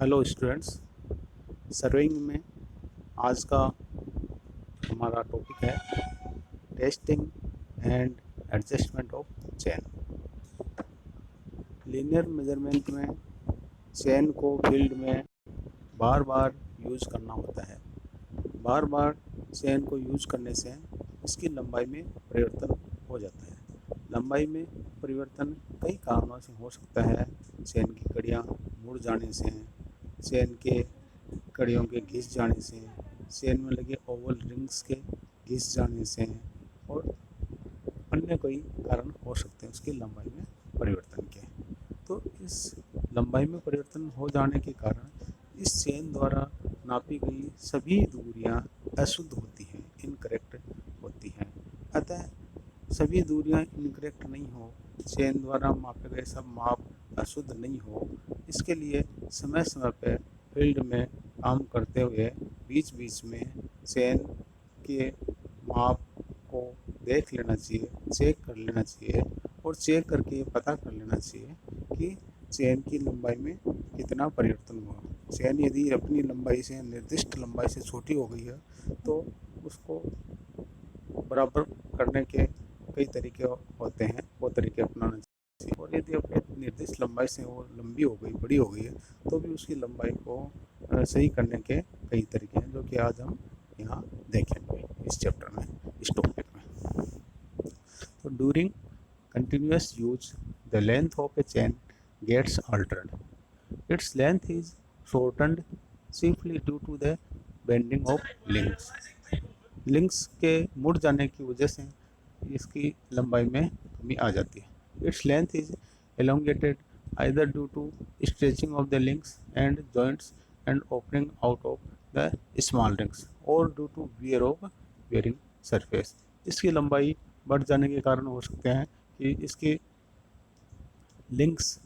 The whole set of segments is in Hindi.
Hello students. सर्विंग में आज का हमारा टॉपिक है testing and adjustment of chain. Linear measurement में चेन को फील्ड में बार बार यूज करना होता है। बार बार चेन को यूज करने से इसकी लंबाई में परिवर्तन हो जाता है। लंबाई में परिवर्तन कई कारणों से हो सकता है। चेन की कड़ियाँ मुड़ जाने से, चेन के कड़ियों के घिस जाने से, चेन में लगे ओवल रिंग्स के घिस जाने से और अन्य कई कारण हो सकते हैं उसकी लंबाई में परिवर्तन के। तो इस लंबाई में परिवर्तन हो जाने के कारण इस चेन द्वारा नापी गई सभी दूरियां अशुद्ध होती हैं, इनकरेक्ट होती हैं। अतः सभी दूरियां इनकरेक्ट नहीं हो, चेन द्वारा मापे गए सब माप अशुद्ध नहीं हो, इसके लिए समय समय पर फील्ड में काम करते हुए बीच बीच में चेन के माप को देख लेना चाहिए, चेक कर लेना चाहिए और चेक करके ये पता कर लेना चाहिए कि चेन की लंबाई में कितना परिवर्तन हुआ। चेन यदि अपनी लंबाई से, निर्दिष्ट लंबाई से छोटी हो गई है तो उसको बराबर करने के कई तरीके होते हैं, वो तरीके अपनाना चाहिए। और यदि अपने निर्दिष्ट लंबाई से वो लंबी हो गई, बड़ी हो गई है, तो भी उसकी लंबाई को सही करने के कई तरीके हैं, जो कि आज हम यहाँ देखेंगे इस चैप्टर में, इस टॉपिक में। तो during continuous use, the length of a chain gets altered. Its length is shortened simply due to the bending of links. Links के मुड़ जाने की वजह से इसकी लंबाई में कमी आ जाती है। Its length is elongated either due to stretching of the links and joints and opening out of the small rings or due to wear of bearing surface. इसकी लंबाई बढ़ जाने के कारण हो सकते हैं कि इसकी लिंक्स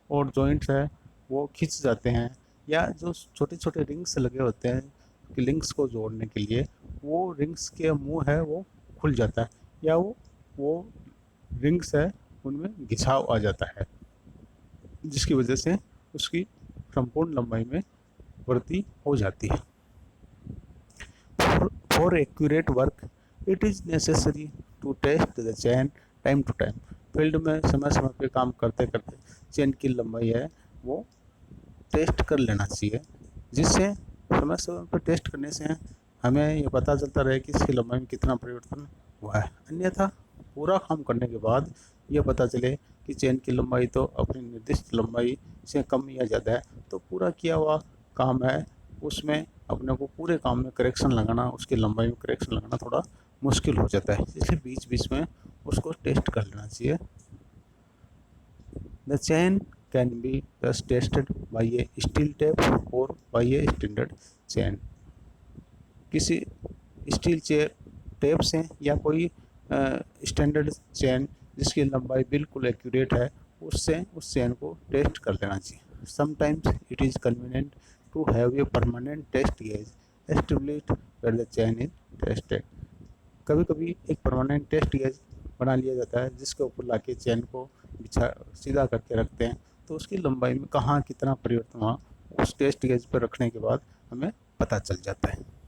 और जॉइंट्स है वो खिंच जाते हैं, या जो छोटे छोटे रिंग्स लगे होते हैं कि लिंक्स को जोड़ने के लिए, वो रिंग्स के मुंह है वो खुल जाता है, या वो रिंग्स है उनमें घिसाव आ जाता है, जिसकी वजह से उसकी संपूर्ण लंबाई में वृद्धि हो जाती है। For accurate work it is necessary to test the chain time to time. Field में समय समय पे काम करते करते चेन की लंबाई है वो टेस्ट कर लेना चाहिए, जिससे समय समय पर टेस्ट करने से हमें ये पता चलता रहे कि इसकी लंबाई में कितना परिवर्तन हुआ है। अन्यथा पूरा काम करने के बाद ये पता चले कि चेन की लंबाई तो अपनी निर्दिष्ट लंबाई से कम या ज़्यादा है, तो पूरा किया हुआ काम है उसमें अपने को पूरे काम में करेक्शन लगाना, उसकी लंबाई में करेक्शन लगाना थोड़ा मुश्किल हो जाता है, इसलिए बीच बीच में उसको टेस्ट कर लेना चाहिए। The chain can be thus tested by a steel tape or by a standard chain। किसी स्टील टेप से या कोई स्टैंडर्ड चेन जिसकी लंबाई बिल्कुल एक्यूरेट है, उससे उस चेन को टेस्ट कर लेना चाहिए। Sometimes it is convenient to have a permanent test gauge established where the chain is tested. कभी कभी एक परमानेंट टेस्ट गेज बना लिया जाता है, जिसके ऊपर लाके चेन को बिछा सीधा करके रखते हैं, तो उसकी लंबाई में कहाँ कितना परिवर्तन हुआ उस टेस्ट गेज पर रखने के बाद हमें पता चल जाता है।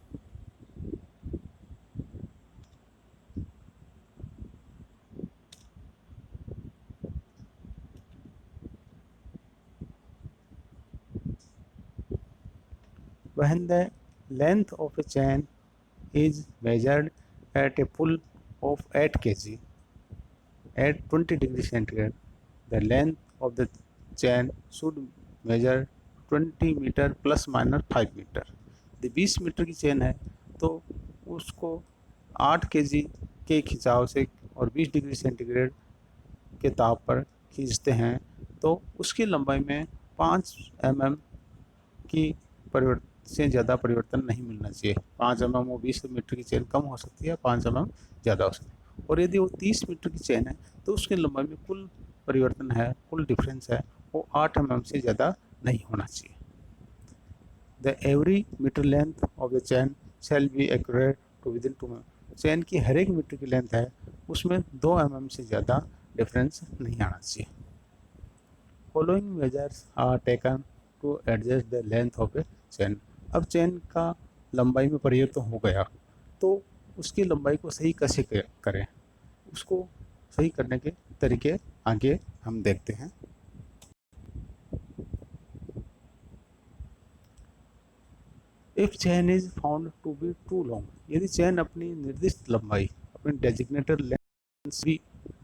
When the length of a chain is measured at a pull of 8 kg at 20 degrees centigrade, the length of the chain should measure 20 metre plus minus 5 metre. यदि 20 मीटर की चेन है तो उसको 8 केजी के खिंचाव से और 20 डिग्री सेंटीग्रेड के ताप पर खींचते हैं, तो उसकी लंबाई में 5 mm की परिवर्तन से ज़्यादा परिवर्तन नहीं मिलना चाहिए। 5 mm वो 20 मीटर की चेन कम हो सकती है, 5 mm ज़्यादा हो सकती है। और यदि वो 30 मीटर की चेन है तो उसकी लंबाई में कुल परिवर्तन है, कुल डिफरेंस है वो 8 mm से ज़्यादा नहीं होना चाहिए। The every metre length of the chain shall be accurate to within 2 mm। Chain की हर एक मीटर की लेंथ है उसमें 2 mm से ज़्यादा डिफरेंस नहीं आना चाहिए। Following measures are taken to adjust the length of a chain. अब चेन का लंबाई में परिवर्तन हो गया तो उसकी लंबाई को सही कैसे करें, उसको सही करने के तरीके आगे हम देखते हैं। If chain is found to be too long, यदि चेन अपनी निर्दिष्ट लंबाई, अपनी डेजिग्नेटेड लेंथ भी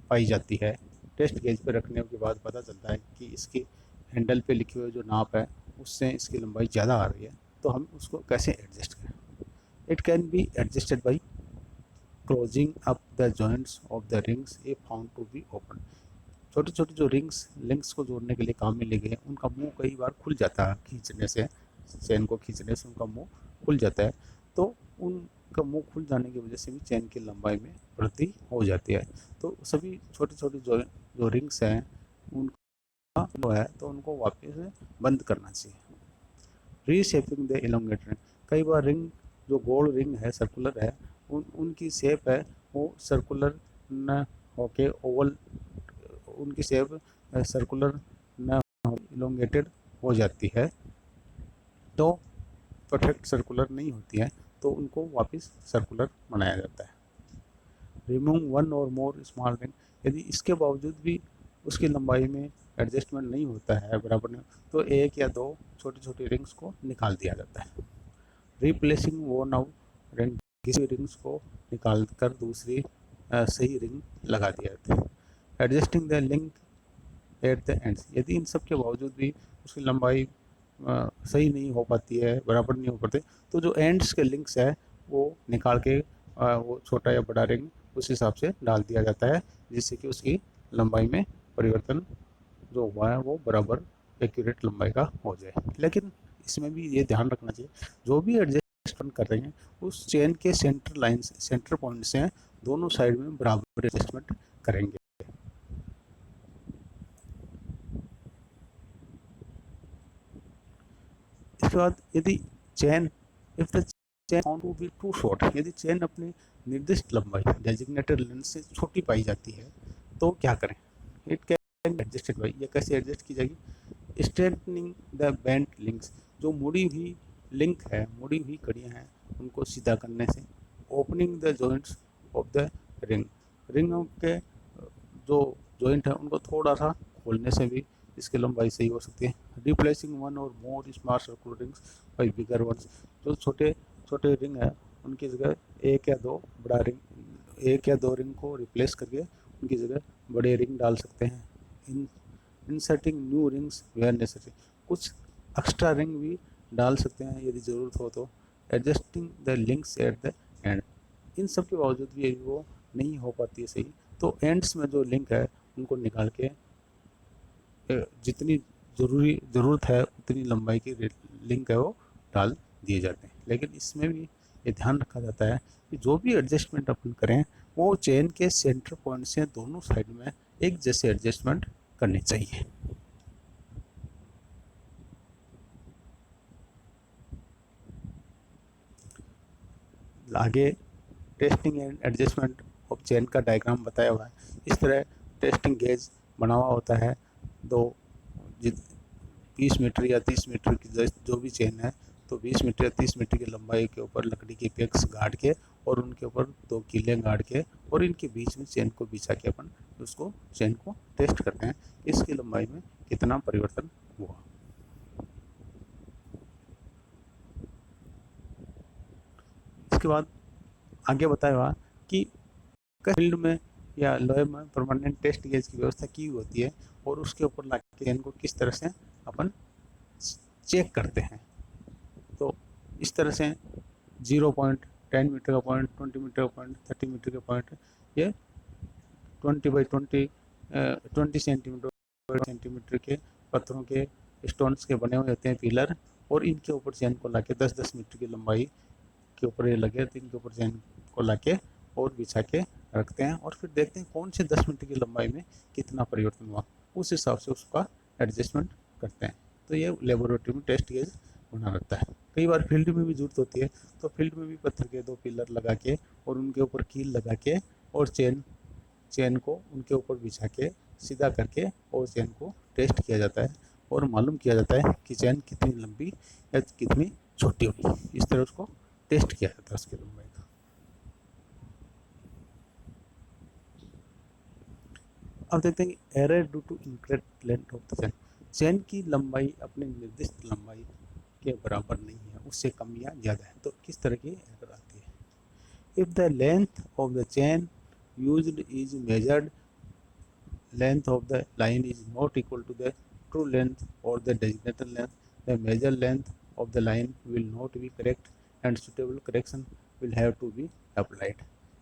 पाई जाती है, टेस्ट गेज पे रखने के बाद पता चलता है कि इसकी हैंडल पे लिखे हुए जो नाप है उससे इसकी लंबाई ज़्यादा आ रही है, तो हम उसको कैसे एडजस्ट करें। It can be adjusted by closing up the joints of the rings if found to be open. छोटे छोटे जो लिंक्स को जोड़ने के लिए काम में ले गए उनका मुंह कई बार खुल जाता है, खींचने से, चेन को खींचने से उनका मुंह खुल जाता है, तो उनका मुंह खुल जाने की वजह से भी चेन की लंबाई में वृद्धि हो जाती है। तो सभी छोटे छोटे जो रिंग्स हैं उनका जो है तो उनको वापस बंद करना चाहिए। रीशेपिंग द इलोंगेटेड रिंग, कई बार रिंग जो गोल रिंग है, सर्कुलर है, उनकी शेप है वो सर्कुलर न होके ओवल, उनकी शेप सर्कुलर न इलोंगेटेड हो जाती है, तो परफेक्ट सर्कुलर नहीं होती है, तो उनको वापस सर्कुलर बनाया जाता है। रिमूव वन और मोर स्मॉल रिंग, यदि इसके बावजूद भी उसकी लंबाई में एडजस्टमेंट नहीं होता है बराबर में, तो एक या दो छोटे छोटे रिंग्स को निकाल दिया जाता है। रिप्लेसिंग वर्न आउट रिंग, किसी रिंग्स को निकाल कर दूसरी सही रिंग लगा दिया जाता है। Adjusting the link at the ends, यदि इन सब के बावजूद भी उसकी लंबाई सही नहीं हो पाती है, बराबर नहीं हो पाते, तो जो एंड्स के लिंक्स है वो निकाल के वो छोटा या बड़ा रिंग उस हिसाब से डाल दिया जाता है, जिससे कि उसकी लंबाई में परिवर्तन जो हुआ है वो बराबर एक्यूरेट लंबाई का हो जाए। लेकिन इसमें भी ये ध्यान रखना चाहिए, जो भी एडजस्टमेंट कर रहे हैं उस चेन के सेंटर लाइन से, सेंटर पॉइंट से दोनों साइड में बराबर एडजस्टमेंट करेंगे। इसके बाद यदि chain, if the chain found to be too short, यदि चेन अपनी निर्दिष्ट लंबाई डेजिग्नेटेड लेंथ से छोटी पाई जाती है तो क्या करें। इट कैन एडजस्टेड बाई, ये कैसे एडजस्ट की जाएगी। स्ट्रेटनिंग द बेंट लिंक्स, जो मुड़ी हुई लिंक है, मुड़ी हुई कड़ियाँ हैं, उनको सीधा करने से। Opening the joints of the ring, ring के जो जॉइंट है उनको थोड़ा सा खोलने से भी इसकी लंबाई सही हो सकती है। रिप्लेसिंग वन और more small circular rings by bigger ones, जो छोटे छोटे रिंग है उनकी जगह एक या दो बड़ा रिंग, एक या दो रिंग को रिप्लेस करके उनकी जगह बड़े रिंग डाल सकते हैं। In inserting new rings where necessary, कुछ एक्स्ट्रा रिंग भी डाल सकते हैं यदि ज़रूरत हो तो। Adjusting the links at the end, इन सब के बावजूद भी यदि वो नहीं हो पाती है सही, तो एंड्स में जो लिंक है उनको निकाल के जितनी ज़रूरत है उतनी लंबाई की लिंक है वो डाल दिए जाते हैं। लेकिन इसमें भी ये ध्यान रखा जाता है कि जो भी एडजस्टमेंट अपन करें वो चेन के सेंटर पॉइंट से दोनों साइड में एक जैसे एडजस्टमेंट करनी चाहिए। आगे testing and adjustment of chain का डायग्राम बताया हुआ है। इस तरह टेस्टिंग गेज बना हुआ होता है, दो 20 मीटर या 30 मीटर की जो भी चेन है, तो 20 मीटर या 30 मीटर की लंबाई के ऊपर लकड़ी के पेक्स गाड़ के और उनके ऊपर दो कीले गाड़ के और इनके बीच में चेन को बिछा के अपन उसको चेन को टेस्ट करते हैं इसकी लंबाई में कितना परिवर्तन हुआ। इसके बाद आगे बताया हुआ कि फील्ड में या लोहे में परमानेंट टेस्ट गेज की व्यवस्था की होती है और उसके ऊपर ला के चेन को किस तरह से अपन चेक करते हैं। तो इस तरह से 0 पॉइंट, 10 मीटर का पॉइंट, 20 मीटर का पॉइंट, 30 मीटर का पॉइंट, ये 20 सेंटीमीटर के पत्थरों के स्टोन्स के बने हुए होते हैं पिलर, और इनके ऊपर चेन को लाके 10-10 मीटर की लंबाई के ऊपर ये लगे, तो इनके ऊपर चेन को लाके और बिछा के रखते हैं और फिर देखते हैं कौन से 10 मीटर की लंबाई में कितना परिवर्तन हुआ, उस हिसाब से उसका एडजस्टमेंट करते हैं। तो ये लेबोरेटरी में टेस्ट गेज बना रहता है। कई बार फील्ड में भी जरूरत होती है, तो फील्ड में भी पत्थर के दो पिलर लगा के और उनके ऊपर कील लगा के और चेन को उनके ऊपर बिछा के सीधा करके और चेन को टेस्ट किया जाता है। और मालूम किया जाता है कि चैन कितनी लंबी या कितनी छोटी होगी। इस तरह उसको टेस्ट किया जाता है उसकी लंबाई का। अब देखते हैं कि error due to incorrect length of the chain. Chain की लंबाई अपने निर्दिष्ट लंबाई के बराबर नहीं है, उससे कम या ज़्यादा है, तो किस तरह की एरर आती है। If the length of the chain used is measured length of the line is not equal to the true length or the designated length, the measured length of the line will not be correct and suitable correction will have to be applied।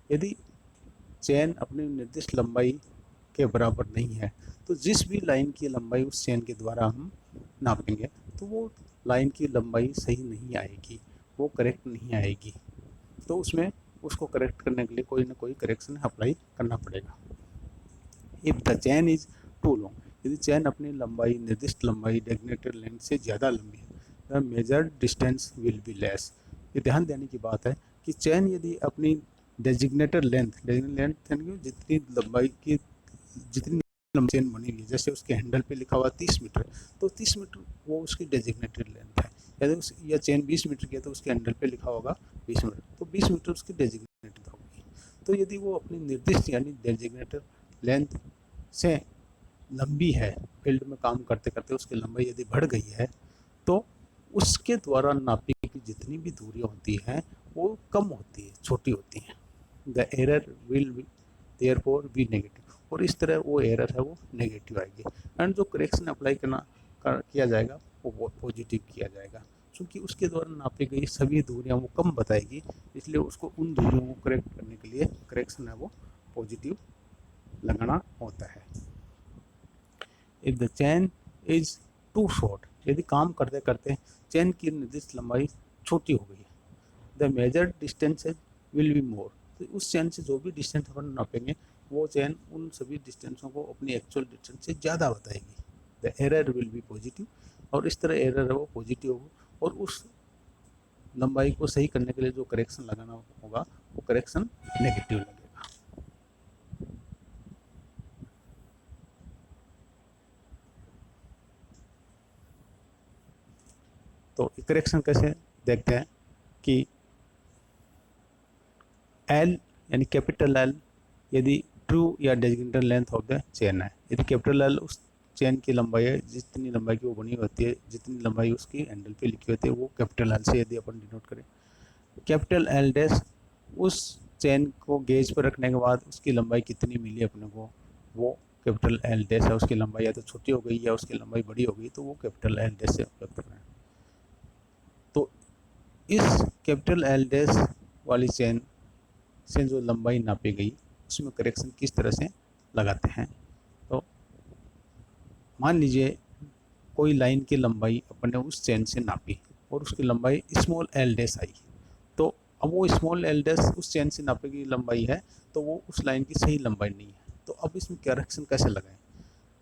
यदि चैन अपनी निर्दिष्ट लंबाई के बराबर नहीं है तो जिस भी लाइन की लंबाई उस चैन के द्वारा हम नापेंगे तो वो लाइन की लंबाई सही नहीं आएगी, वो करेक्ट नहीं आएगी, तो उसमें उसको करेक्ट करने के लिए कोई ना कोई करेक्शन अप्लाई करना पड़ेगा। If the chain is too long, यदि चैन अपनी लंबाई निर्दिष्ट लंबाई डेजिग्नेटेड लेंथ से ज़्यादा लंबी है, the measured distance will be less. ये ध्यान देने की बात है कि चैन यदि अपनी डेजिग्नेटेड लेंथ यानी जितनी लंबाई की जितनी लंबी चैन बनी हुई है, जैसे उसके हैंडल पे लिखा हुआ 30 मीटर, तो 30 मीटर वो उसकी डेजिग्नेटेड लेंथ है। यदि यह चैन 20 मीटर की है तो उसके हैंडल पे लिखा होगा 20 मीटर, तो 20 मीटर उसकी डेजिग्नेटेड होगी। तो यदि वो अपनी निर्दिष्ट यानी डेजिग्नेटेड लेंथ से लंबी है, फील्ड में काम करते करते उसकी लंबाई यदि बढ़ गई है तो उसके द्वारा नापी की जितनी भी दूरियां होती हैं वो कम होती है, छोटी होती हैं। The error will therefore be negative, और इस तरह वो एरर है वो नेगेटिव आएगी। एंड जो करेक्शन अप्लाई किया जाएगा वो पॉजिटिव किया जाएगा, क्योंकि उसके द्वारा नापी गई सभी दूरियां वो कम बताएगी, इसलिए उसको उन दूरियों को करेक्ट करने के लिए करेक्शन है वो पॉजिटिव लगाना होता है। If the chain is too short, यदि काम करते करते चैन की निर्दिष्ट लंबाई छोटी हो गई है, the measured distance will be more, तो उस चैन से जो भी डिस्टेंस अपन नापेंगे वो चैन उन सभी डिस्टेंसों को अपनी एक्चुअल डिस्टेंस से ज़्यादा बताएगी। The error will be positive, और इस तरह एरर है वो पॉजिटिव होगा, और उस लंबाई को सही करने के लिए जो करेक्शन लगाना होगा वो करेक्शन नेगेटिव लगेगा। तो करेक्शन कैसे देखते हैं कि एल यानी कैपिटल एल यदि ट्रू या designated length of the chain है, यदि कैपिटल एल उस चेन की लंबाई है जितनी लंबाई की वो बनी होती है, जितनी लंबाई उसकी हैंडल पे लिखी होती है वो कैपिटल एल से यदि अपन डिनोट करें। कैपिटल एल डैश उस चेन को गेज पर रखने के बाद उसकी लंबाई कितनी मिली अपने को, वो कैपिटल एल डैश है, उसकी लंबाई या तो छोटी हो गई या उसकी लंबाई बड़ी हो गई तो वो कैपिटल एल डैश से व्यक्त कर रहे हैं। तो इस कैपिटल एल डैश वाली चेन से जो लंबाई नापी गई उसमें करेक्शन किस तरह से लगाते हैं। तो मान लीजिए कोई लाइन की लंबाई अपन ने उस चेन से नापी और उसकी लंबाई स्मॉल एल डैश आई, तो अब वो स्मॉल एल डैश उस चेन से नापी गई लंबाई है तो वो उस लाइन की सही लंबाई नहीं है। तो अब इसमें करेक्शन कैसे लगाएं।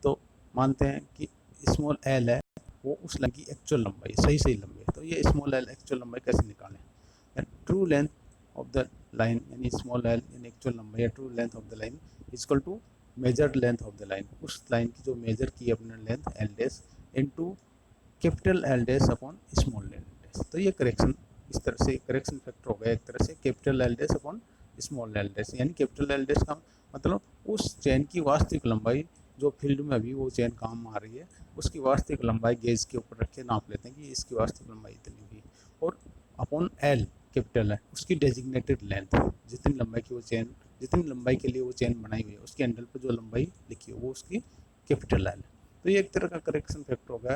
तो मानते हैं कि स्मॉल एल है वो उस लाइन की एक्चुअल लंबाई सही लंबाई है, तो ये स्मॉल एल एक्चुअल लंबाई कैसे निकालें। True length of the line यानी स्मॉल एल यानी एक्चुअल लंबाई या true length of the line equal to measured length of the line, उस लाइन की जो मेजर की अपने length L dash into capital L dash upon small L dash. तो ये करेक्शन इस तरह से करेक्शन फैक्टर हो गया एक तरह से capital L dash upon small L dash, यानी कैपिटल एल डैश का मतलब उस चेन की वास्तविक लंबाई जो फील्ड में अभी वो चेन काम आ रही है उसकी वास्तविक लंबाई गेज के ऊपर रख के नाप लेते हैं कि इसकी वास्तविक लंबाई इतनी हुई, और अपॉन एल कैपिटल है उसकी डेजिग्नेटेड लेंथ, जितनी लंबाई की वो चेन जितनी लंबाई के लिए वो चेन बनाई हुई है उसके हैंडल पर जो लंबाई लिखी है वो उसकी कैपिटल एल। तो ये एक तरह का करेक्शन फैक्टर हो गया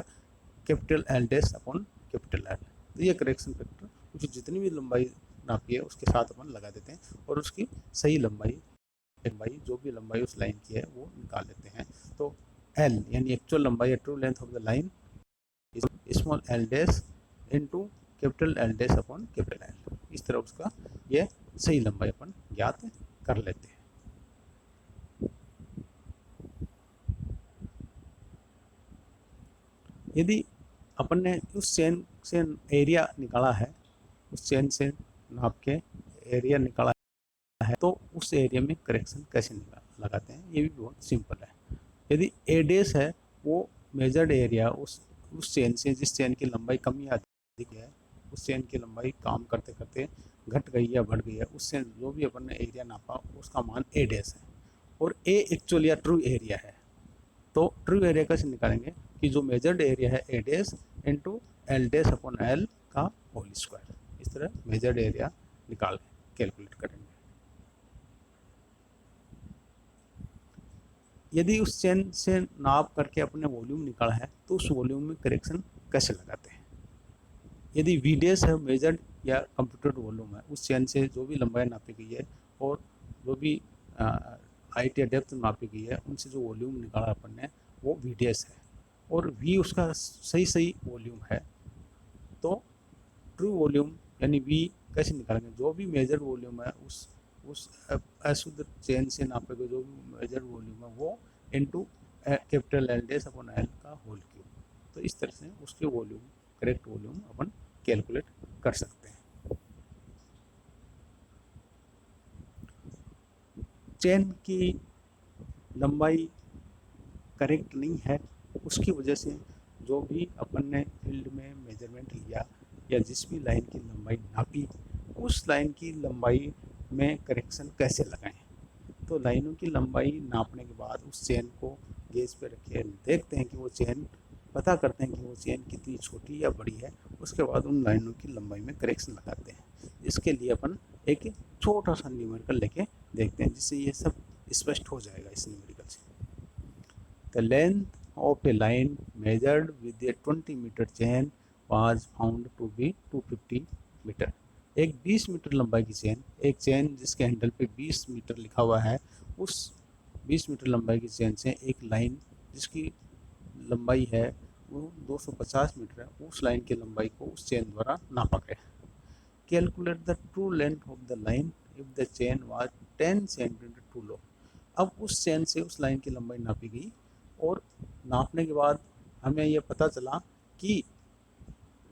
capital L dash upon capital L. तो ये करेक्शन फैक्टर कुछ जितनी भी लंबाई नापी है उसके साथ अपन लगा देते हैं और उसकी सही लंबाई जो भी लंबाई उस लाइन की है वो निकाल लेते हैं। तो एल यानी एक्चुअल लंबाई true length of the line small L dash into capital L dash upon capital L, इस तरह उसका ये सही लंबाई अपन ज्ञात कर लेते हैं। यदि अपन ने उस चेन से एरिया निकाला है, उस चेन से नाप के एरिया निकाला है, तो उस एरिया में करेक्शन कैसे लगाते हैं ये भी बहुत सिंपल है। यदि ए डैश है वो मेजर्ड एरिया उस चेन से जिस चेन की लंबाई कम या अधिक है, उस चेन की लंबाई काम करते करते घट गई या बढ़ गई है, उससे जो भी अपन ने एरिया नापा उसका मान ए डैश है। और ए एक्चुअल या ट्रू एरिया है। तो ट्रू एरिया कैसे निकालेंगे कि जो मेजर्ड एरिया है A dash into L dash upon L का होल स्क्वायर। इस तरह मेजर्ड एरिया निकाल कैलकुलेट करेंगे। यदि उस चेन से नाप करके अपने वॉल्यूम निकाला है तो उस वॉल्यूम में करेक्शन कैसे लगाते हैं। यदि वी डैश है मेजर्ड या कंप्यूटेड वॉल्यूम है, उस चेन से जो भी लंबाई नापी गई है और जो भी हाइट या डेप्थ नापी गई है, उनसे जो वॉल्यूम निकाला अपन ने वो वी डैश है और वी उसका सही वॉल्यूम है। तो ट्रू वॉल्यूम यानी वी कैसे निकालेंगे, जो भी मेजर वॉल्यूम है उस अशुद्ध चेन से नापे गए जो भी मेजर वॉल्यूम है वो into capital L dash upon L का होल क्यूब। तो इस तरह से उसके वॉल्यूम करेक्ट वॉल्यूम अपन कैलकुलेट कर सकते हैं। चेन की लंबाई करेक्ट नहीं है, उसकी वजह से जो भी अपन ने फील्ड में मेजरमेंट लिया या जिस भी लाइन की लंबाई नापी, उस लाइन की लंबाई में करेक्शन कैसे लगाएं। तो लाइनों की लंबाई नापने के बाद उस चेन को गेज पे रखे देखते हैं कि वो चेन, पता करते हैं कि वो चेन कितनी छोटी या बड़ी है। उसके बाद उन लाइनों की लंबाई में करेक्शन लगाते हैं। इसके लिए अपन एक छोटा सा न्यूमेरिकल लेके देखते हैं जिससे ये सब स्पष्ट हो जाएगा इस न्यूमेरिकल से। The length of a line measured with a 20 meter chain was found to be 250 metre. एक 20 मीटर लंबाई की चेन, एक चेन जिसके हैंडल पे 20 मीटर लिखा हुआ है, उस 20 मीटर लंबाई की चेन से एक लाइन जिसकी लंबाई है वो 250 मीटर है, उस लाइन की लंबाई को उस चेन द्वारा नापा गया। Calculate the true length of the line if the chain was 10 centimetre too लो। अब उस चेन से उस लाइन की लंबाई नापी गई और नापने के बाद हमें यह पता चला कि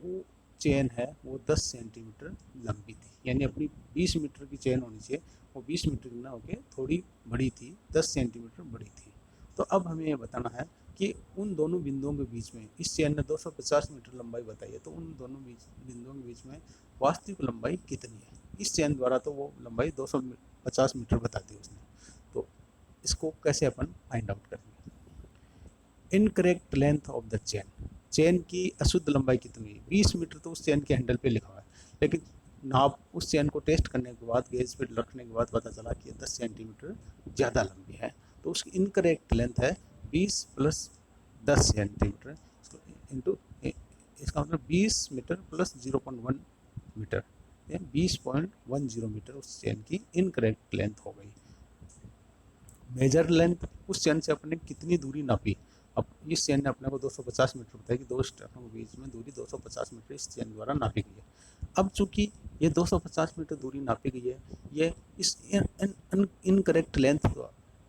वो चेन है वो 10 सेंटीमीटर लंबी थी, यानी अपनी 20 मीटर की चेन होनी चाहिए, वो 20 मीटर ना होकर थोड़ी बड़ी थी, 10 सेंटीमीटर बड़ी थी। तो अब हमें यह बताना है कि उन दोनों बिंदुओं के बीच में, इस चेन ने 250 मीटर लंबाई बताई है, तो उन दोनों बिंदुओं के बीच में वास्तविक लंबाई कितनी है। इस चेन द्वारा तो वो लंबाई 250 मीटर बता दी उसने। तो इसको कैसे अपन फाइंड आउट करेंगे। Incorrect length of the chain, chain की अशुद्ध लंबाई कितनी है। 20 मीटर तो उस चेन के हैंडल पे लिखा हुआ है, लेकिन नाप उस चेन को टेस्ट करने के बाद गेज पे रखने के बाद पता चला कि 10 सेंटीमीटर ज़्यादा लंबी है। तो उसकी इनकरेक्ट लेंथ है 20 प्लस 10 सेंटीमीटर इंटू, इसका मतलब 20 मीटर प्लस 0.1 मीटर, 20.10 मीटर उस चेन की इनकरेक्ट लेंथ हो गई। मेजर लेंथ, उस चेन से अपने कितनी दूरी नापी। अब इस चेन ने अपने को 250 मीटर बताया कि दो स्टेशनों के बीच में दूरी 250 मीटर इस चेन द्वारा नापी गई है। अब चूंकि ये 250 मीटर दूरी नापी गई है, ये इस इनकरेक्ट लेंथ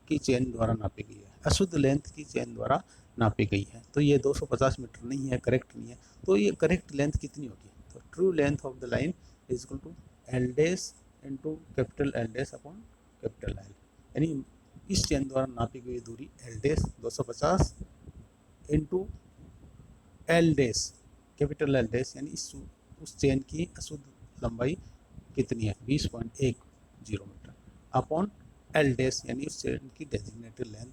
की चेन द्वारा नापी गई है, अशुद्ध लेंथ की चेन द्वारा नापी गई है। तो ये 250 मीटर नहीं है, करेक्ट नहीं है। तो ये करेक्ट लेंथ कितनी होगी। तो true length of the line is equal to L dash into capital L dash upon capital L, यानी इस चेन द्वारा नापी गई दूरी L dash 250 into L dash capital L dash, यानी उस चेन की अशुद्ध लंबाई कितनी है 20.10 मीटर अपॉन एल डैश, यानी उस चेन की डेजिग्नेटेड लेंथ,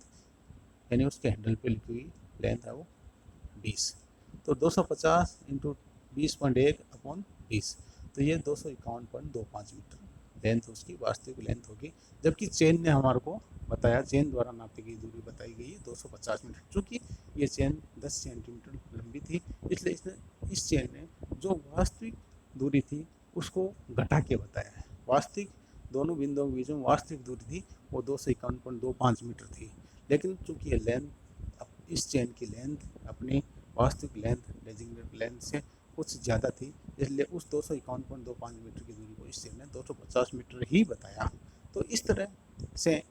यानी उसके हैंडल पे लिखी हुई लेंथ है वो 20। तो 250 इंटू 20.1 अपॉन 20, तो ये 251.25 मीटर लेंथ उसकी वास्तविक लेंथ होगी। जबकि चेन ने हमारे को बताया, चेन द्वारा नापी गई दूरी बताई गई है 250 मीटर। चूँकि ये चेन 10 सेंटीमीटर लंबी थी, इसलिए इसने इस चेन ने जो वास्तविक दूरी थी उसको घटा के बताया है। वास्तविक दोनों बिंदुओं के बीच में वास्तविक दूरी थी वो 251.25 मीटर थी, लेकिन चूँकि ये लेंथ, इस चेन की लेंथ अपनी वास्तविक लेंथ डेजिग्नेटेड लेंथ से कुछ ज़्यादा थी, इसलिए उस 251.25 मीटर की दूरी को इस चेन ने 250 मीटर ही बताया। तो इस तरह से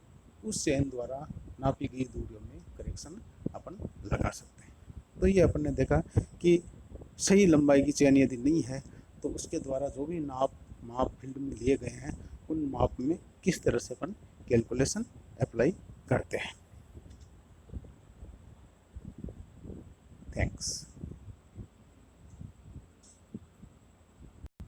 उस चेन द्वारा नापी गई दूरियों में करेक्शन अपन लगा सकते हैं। तो ये अपन ने देखा कि सही लंबाई की चेन यदि नहीं है तो उसके द्वारा जो भी माप फील्ड में लिए गए हैं उन माप में किस तरह से अपन कैलकुलेशन अप्लाई करते हैं। थैंक्स।